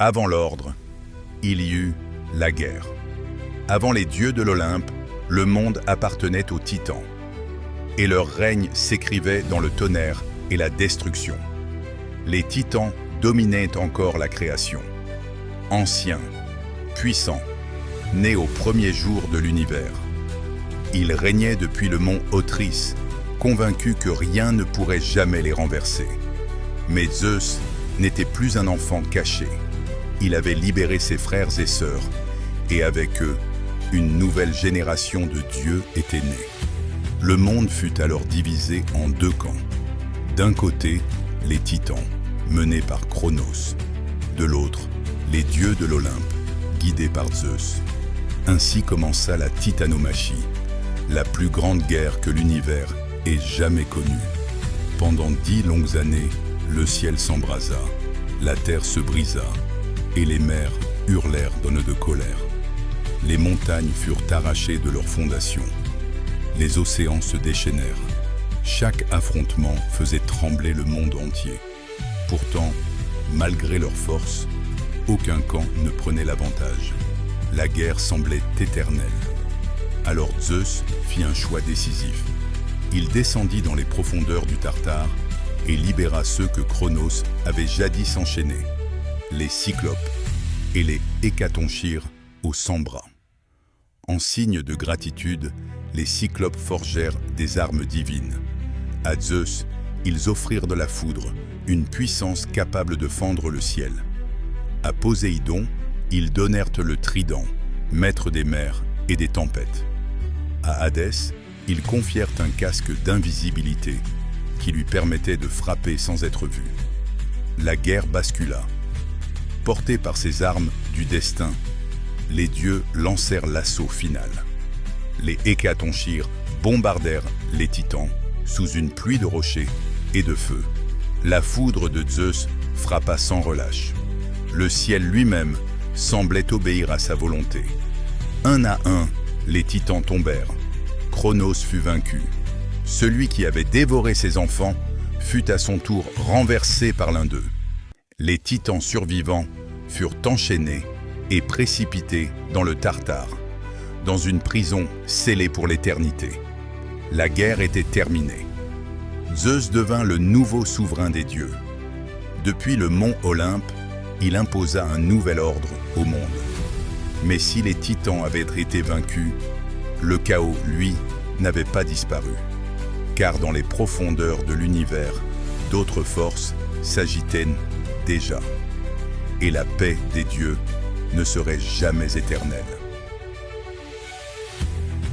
Avant l'ordre, il y eut la guerre. Avant les dieux de l'Olympe, le monde appartenait aux titans. Et leur règne s'écrivait dans le tonnerre et la destruction. Les titans dominaient encore la création. Anciens, puissants, nés au premier jour de l'univers. Ils régnaient depuis le mont Othrys, convaincus que rien ne pourrait jamais les renverser. Mais Zeus n'était plus un enfant caché. Il avait libéré ses frères et sœurs, et avec eux, une nouvelle génération de dieux était née. Le monde fut alors divisé en deux camps. D'un côté, les titans, menés par Cronos. De l'autre, les dieux de l'Olympe, guidés par Zeus. Ainsi commença la titanomachie, la plus grande guerre que l'univers ait jamais connue. Pendant 10 longues années, le ciel s'embrasa, la terre se brisa, et les mers hurlèrent de colère. Les montagnes furent arrachées de leurs fondations. Les océans se déchaînèrent. Chaque affrontement faisait trembler le monde entier. Pourtant, malgré leur force, aucun camp ne prenait l'avantage. La guerre semblait éternelle. Alors Zeus fit un choix décisif. Il descendit dans les profondeurs du Tartare et libéra ceux que Cronos avait jadis enchaînés, les Cyclopes et les Hécatonchires aux 100 bras. En signe de gratitude, les Cyclopes forgèrent des armes divines. À Zeus, ils offrirent de la foudre, une puissance capable de fendre le ciel. À Poséidon, ils donnèrent le trident, maître des mers et des tempêtes. À Hadès, ils confièrent un casque d'invisibilité qui lui permettait de frapper sans être vu. La guerre bascula. Portés par ces armes du destin, les dieux lancèrent l'assaut final. Les Hécatonchires bombardèrent les titans sous une pluie de rochers et de feu. La foudre de Zeus frappa sans relâche. Le ciel lui-même semblait obéir à sa volonté. Un à un, les titans tombèrent. Cronos fut vaincu. Celui qui avait dévoré ses enfants fut à son tour renversé par l'un d'eux. Les titans survivants furent enchaînés et précipités dans le Tartare, dans une prison scellée pour l'éternité. La guerre était terminée. Zeus devint le nouveau souverain des dieux. Depuis le mont Olympe, il imposa un nouvel ordre au monde. Mais si les titans avaient été vaincus, le chaos, lui, n'avait pas disparu. Car dans les profondeurs de l'univers, d'autres forces s'agitaient déjà. Et la paix des dieux ne serait jamais éternelle.